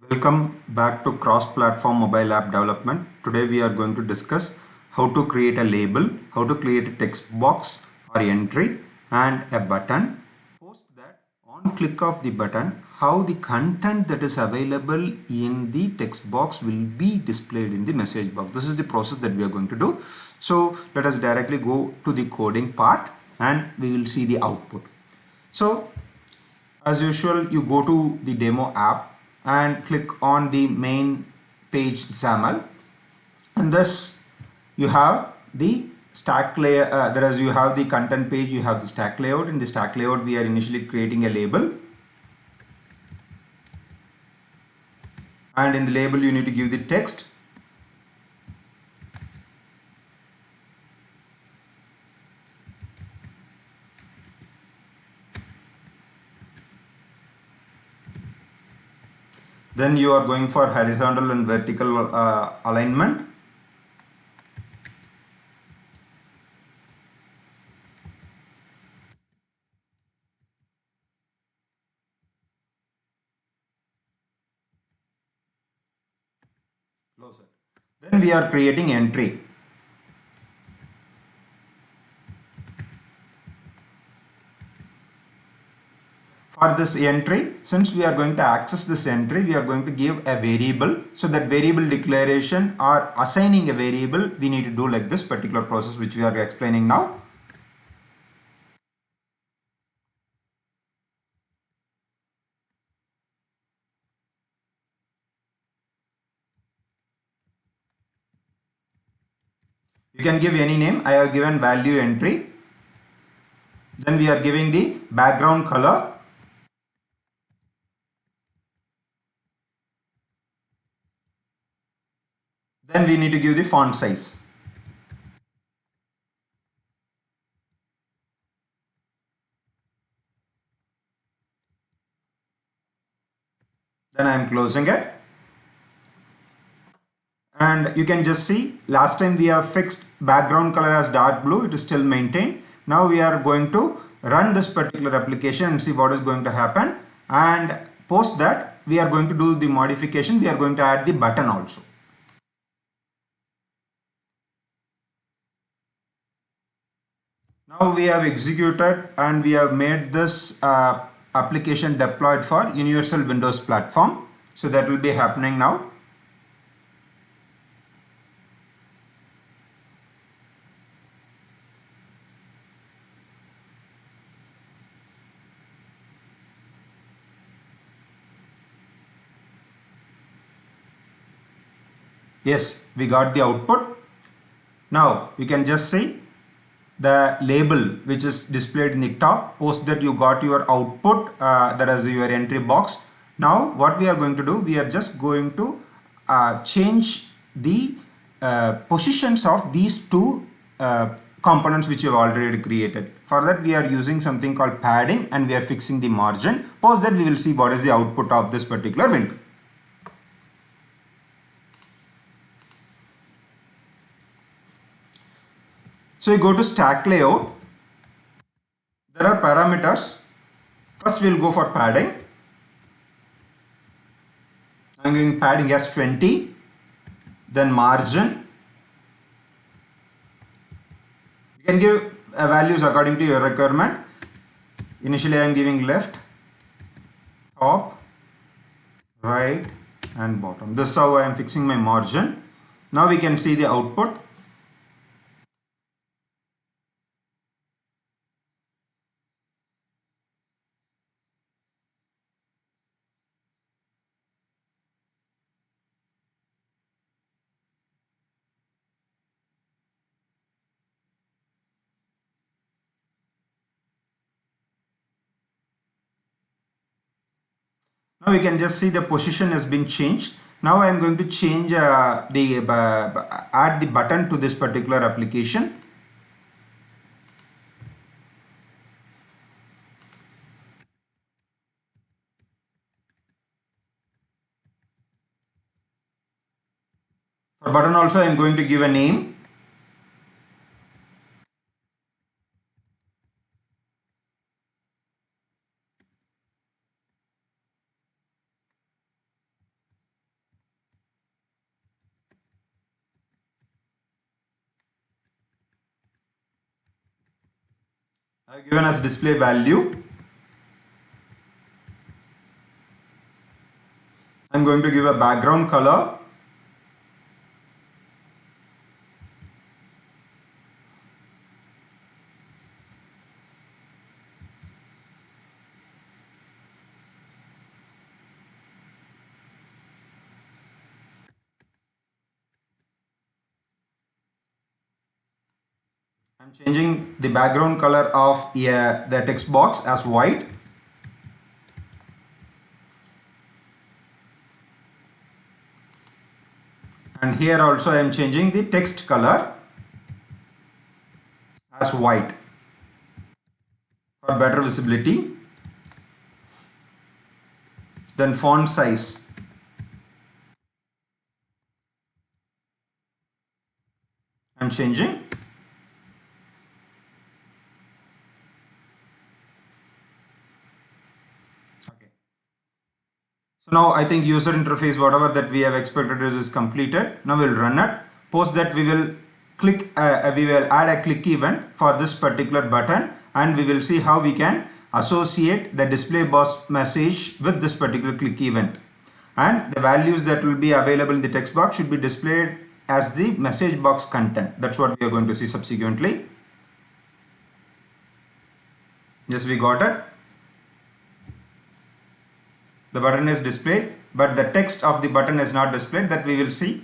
Welcome back to cross-platform mobile app development. Today we are going to discuss how to create a label, how to create a text box or entry and a button. Post that on click of the button, how the content that is available in the text box will be displayed in the message box. This is the process that we are going to do. So let us directly go to the coding part and we will see the output. So as usual, you go to the demo app and click on the main page XAML, and thus you have the stack layer. Whereas you have the content page, you have the stack layout. In the stack layout, we are initially creating a label, and in the label you need to give the text. Then you are going for horizontal and vertical alignment. Close it. Then we are creating entry. For this entry, since we are going to access this entry, we are going to give a variable. So that variable declaration or assigning a variable, we need to do like this particular process which we are explaining now. You can give any name. I have given value entry. Then we are giving the background color. Then we need to give the font size. Then I am closing it. And you can just see last time we have fixed background color as dark blue. It is still maintained. Now we are going to run this particular application and see what is going to happen. And post that we are going to do the modification. We are going to add the button also. Now we have executed and we have made this application deployed for Universal Windows platform. So that will be happening now. Yes, we got the output. Now you can just see the label which is displayed in the top. Post that you got your output, that is your entry box. Now what we are going to do, we are just going to change the positions of these two components which you have already created. For that we are using something called padding and we are fixing the margin. Post that we will see what is the output of this particular window. So you go to stack layout. There are parameters. First we'll go for padding. I'm giving padding as 20. Then margin. You can give values according to your requirement. Initially I am giving left, top, right and bottom. This is how I am fixing my margin. Now we can see the output. Now we can just see the position has been changed. Now I am going to change add the button to this particular application. For button also I am going to give a name. I have given as display value. I'm going to give a background color. I'm changing the background color of the text box as white. And here also I am changing the text color as white for better visibility. Then font size. I'm changing. Okay. So now I think user interface, whatever that we have expected is completed. Now we'll run it. Post that we will we will add a click event for this particular button, and we will see how we can associate the display box message with this particular click event. And the values that will be available in the text box should be displayed as the message box content. That's what we are going to see subsequently. Yes, we got it. The button is displayed, but the text of the button is not displayed. That we will see.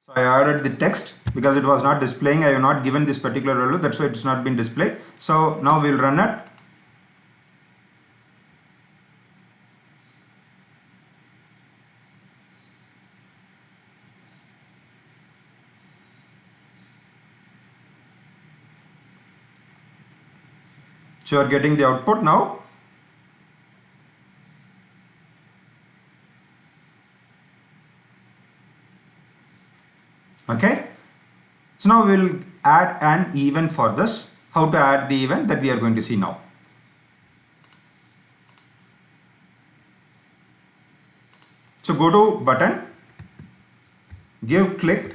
So I added the text because it was not displaying. I have not given this particular value. That's why it's not been displayed. So now we'll run it. So you are getting the output now. Okay. So now we'll add an event for this. How to add the event that we are going to see now. So go to button, give clicked.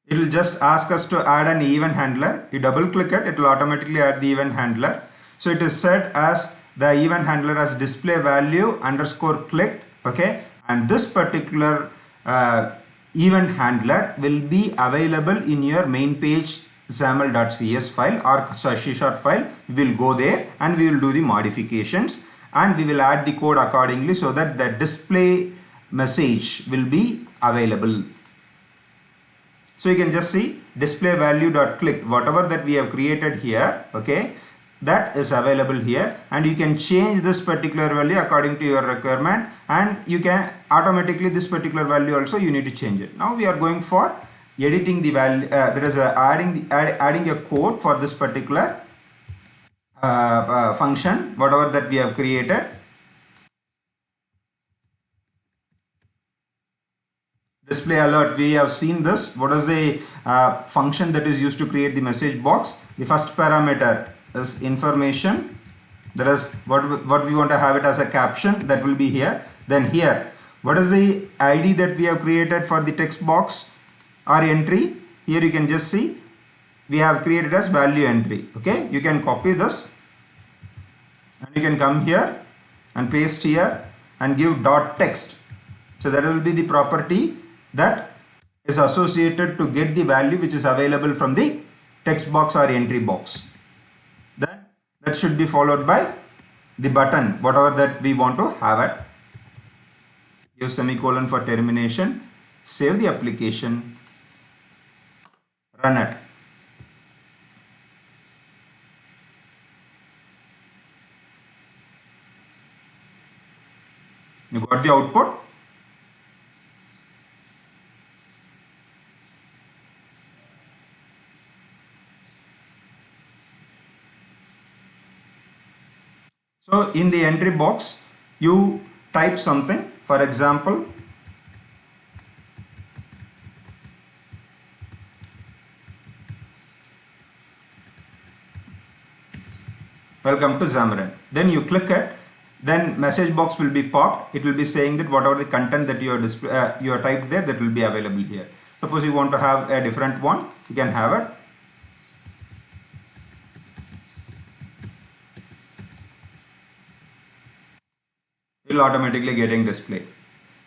It will just ask us to add an event handler. You double click it, it will automatically add the event handler. So it is set as the event handler as display value underscore clicked. Okay, and this particular event handler will be available in your main page XAML.cs file or C# file. We will go there and we will do the modifications and we will add the code accordingly so that the display message will be available. So you can just see display value dot click, whatever that we have created here, okay, that is available here, and you can change this particular value according to your requirement, and you can automatically this particular value also you need to change it. Now we are going for editing the value. There is adding a code for this particular function, whatever that we have created. Display alert, we have seen this. What is the function that is used to create the message box? The first parameter is information. There is what we want to have it as a caption, that will be here. Then here, what is the ID that we have created for the text box or entry? Here you can just see we have created as value entry. Okay, you can copy this and you can come here and paste here and give dot text. So that will be the property that is associated to get the value which is available from the text box or entry box. Then that should be followed by the button, whatever that we want to have it. Give semicolon for termination, save the application, run it. You got the output. So in the entry box, you type something. For example, welcome to Xamarin. Then you click it. Then message box will be popped. It will be saying that whatever the content that you are typed there, that will be available here. Suppose you want to have a different one, you can have it. It will automatically getting displayed.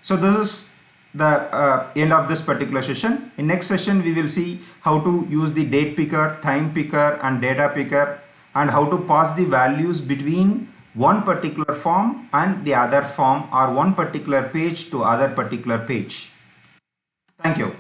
So this is the end of this particular session. In next session, we will see how to use the date picker, time picker, and data picker, and how to pass the values between one particular form and the other form, or one particular page to other particular page. Thank you.